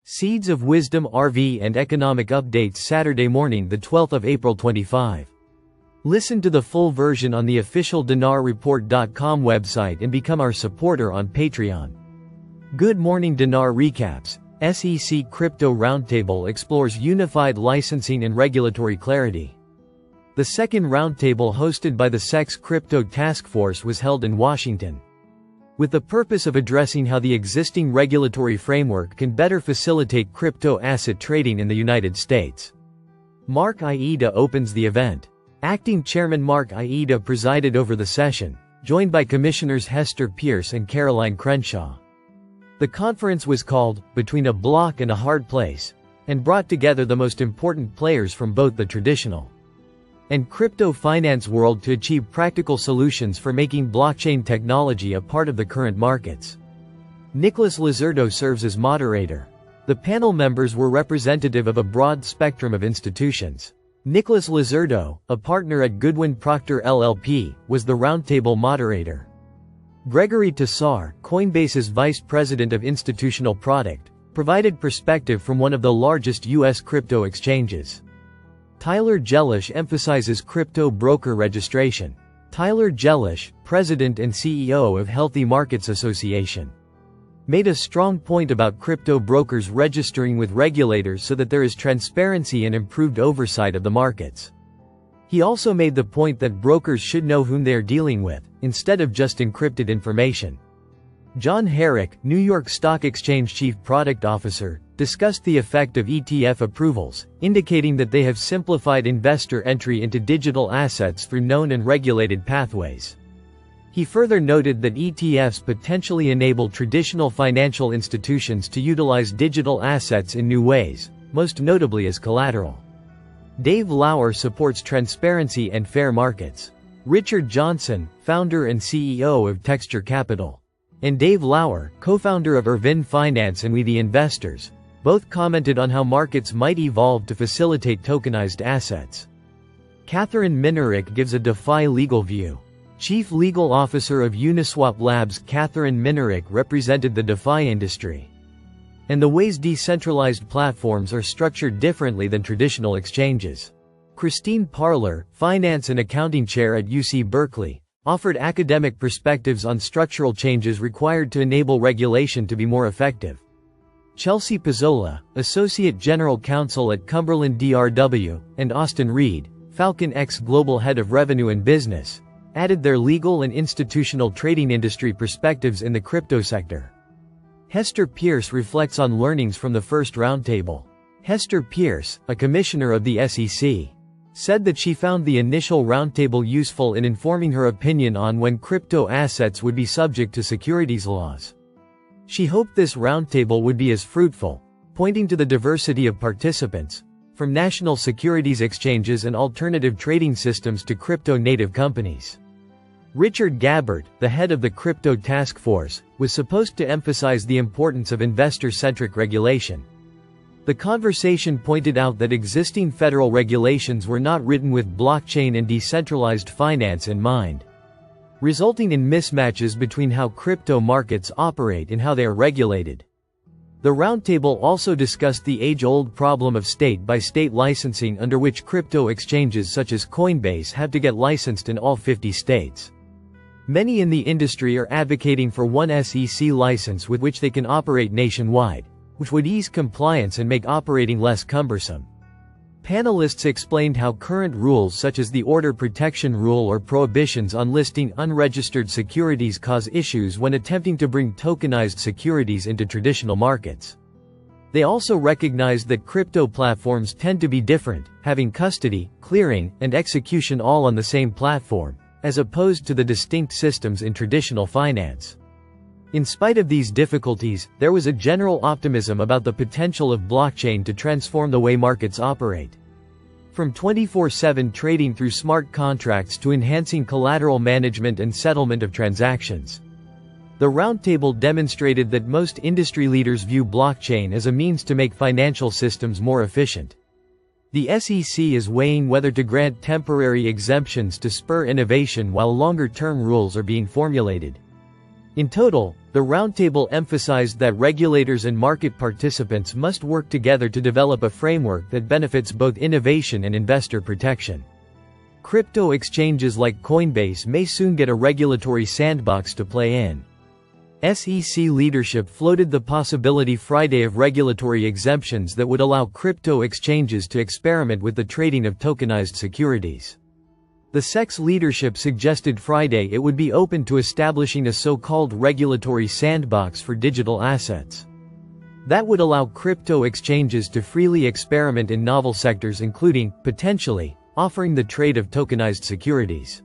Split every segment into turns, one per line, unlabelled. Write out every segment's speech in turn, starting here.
Seeds of Wisdom RV and Economic Updates Saturday morning the 12th of April 25. Listen to the full version on the official dinarreport.com website and become our supporter on Patreon. Good morning Dinar Recaps. SEC Crypto Roundtable explores unified licensing and regulatory clarity. The second roundtable hosted by the SEC's Crypto Task Force was held in Washington, with the purpose of addressing how the existing regulatory framework can better facilitate crypto asset trading in the United States. Mark Aida opens the event. Acting Chairman Mark Aida presided over the session, joined by Commissioners Hester Pierce and Caroline Crenshaw. The conference was called "Between a Block and a Hard Place," and brought together the most important players from both the traditional and crypto finance world to achieve practical solutions for making blockchain technology a part of the current markets. Nicholas Lizardo serves as moderator. The panel members were representative of a broad spectrum of institutions. Nicholas Lizardo, a partner at Goodwin Procter LLP, was the roundtable moderator. Gregory Tassar, Coinbase's vice president of institutional product, provided perspective from one of the largest U.S. crypto exchanges. Tyler Jellish emphasizes crypto broker registration. Tyler Jellish, president and CEO of Healthy Markets Association, made a strong point about crypto brokers registering with regulators so that there is transparency and improved oversight of the markets. He also made the point that brokers should know whom they are dealing with, instead of just encrypted information. John Herrick, New York Stock Exchange Chief Product Officer, discussed the effect of ETF approvals, indicating that they have simplified investor entry into digital assets through known and regulated pathways. He further noted that ETFs potentially enable traditional financial institutions to utilize digital assets in new ways, most notably as collateral. Dave Lauer supports transparency and fair markets. Richard Johnson, founder and CEO of Texture Capital, and Dave Lauer, co-founder of Irvin Finance and We the Investors, both commented on how markets might evolve to facilitate tokenized assets. Catherine Minerick gives a DeFi legal view. Chief Legal Officer of Uniswap Labs Catherine Minerick represented the DeFi industry and the ways decentralized platforms are structured differently than traditional exchanges. Christine Parler, Finance and Accounting Chair at UC Berkeley, offered academic perspectives on structural changes required to enable regulation to be more effective. Chelsea Pizzola, Associate General Counsel at Cumberland DRW, and Austin Reed, Falcon X Global Head of Revenue and Business, added their legal and institutional trading industry perspectives in the crypto sector. Hester Pierce reflects on learnings from the first roundtable. Hester Pierce, a commissioner of the SEC, said that she found the initial roundtable useful in informing her opinion on when crypto assets would be subject to securities laws. She hoped this roundtable would be as fruitful, pointing to the diversity of participants, from national securities exchanges and alternative trading systems to crypto-native companies. Richard Gabbard, the head of the Crypto Task Force, was supposed to emphasize the importance of investor-centric regulation. The conversation pointed out that existing federal regulations were not written with blockchain and decentralized finance in mind, resulting in mismatches between how crypto markets operate and how they are regulated. The roundtable also discussed the age-old problem of state-by-state licensing under which crypto exchanges such as Coinbase have to get licensed in all 50 states. Many in the industry are advocating for one SEC license with which they can operate nationwide, which would ease compliance and make operating less cumbersome. Panelists explained how current rules such as the Order Protection Rule or prohibitions on listing unregistered securities cause issues when attempting to bring tokenized securities into traditional markets. They also recognized that crypto platforms tend to be different, having custody, clearing, and execution all on the same platform, as opposed to the distinct systems in traditional finance. In spite of these difficulties, there was a general optimism about the potential of blockchain to transform the way markets operate. From 24/7 trading through smart contracts to enhancing collateral management and settlement of transactions. The roundtable demonstrated that most industry leaders view blockchain as a means to make financial systems more efficient. The SEC is weighing whether to grant temporary exemptions to spur innovation while longer-term rules are being formulated. In total, the roundtable emphasized that regulators and market participants must work together to develop a framework that benefits both innovation and investor protection. Crypto exchanges like Coinbase may soon get a regulatory sandbox to play in. SEC leadership floated the possibility Friday of regulatory exemptions that would allow crypto exchanges to experiment with the trading of tokenized securities. The SEC's leadership suggested Friday it would be open to establishing a so-called regulatory sandbox for digital assets. That would allow crypto exchanges to freely experiment in novel sectors, including, potentially, offering the trade of tokenized securities.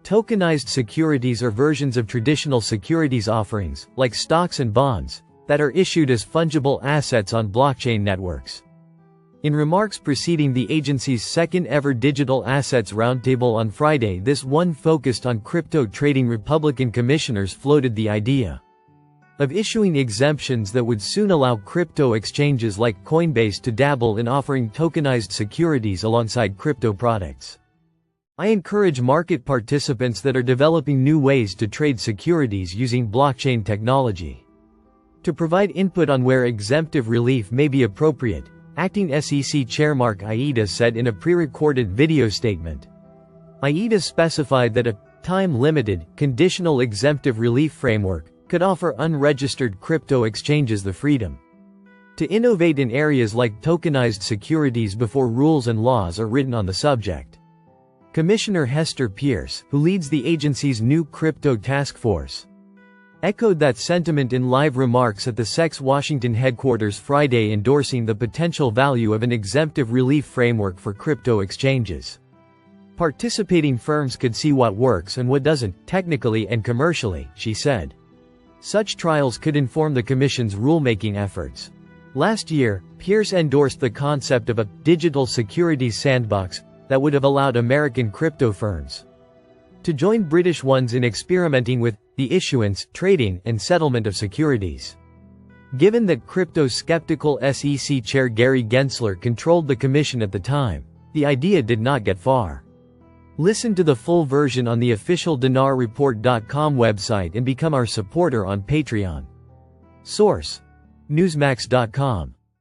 Tokenized securities are versions of traditional securities offerings, like stocks and bonds, that are issued as fungible assets on blockchain networks. In remarks preceding the agency's second-ever Digital Assets Roundtable on Friday, this one focused on crypto trading. Republican commissioners floated the idea of issuing exemptions that would soon allow crypto exchanges like Coinbase to dabble in offering tokenized securities alongside crypto products. I encourage market participants that are developing new ways to trade securities using blockchain technology to provide input on where exemptive relief may be appropriate, Acting SEC Chair Mark Aida said in a pre-recorded video statement. Aida specified that a time-limited, conditional exemptive relief framework could offer unregistered crypto exchanges the freedom to innovate in areas like tokenized securities before rules and laws are written on the subject. Commissioner Hester Pierce, who leads the agency's new crypto task force, echoed that sentiment in live remarks at the SEC's Washington headquarters Friday, endorsing the potential value of an exemptive relief framework for crypto exchanges. Participating firms could see what works and what doesn't, technically and commercially, she said. Such trials could inform the Commission's rulemaking efforts. Last year, Pierce endorsed the concept of a digital securities sandbox that would have allowed American crypto firms to join British ones in experimenting with the issuance, trading, and settlement of securities. Given that crypto-skeptical SEC Chair Gary Gensler controlled the commission at the time, the idea did not get far. Listen to the full version on the official dinarreport.com website and become our supporter on Patreon. Source: Newsmax.com.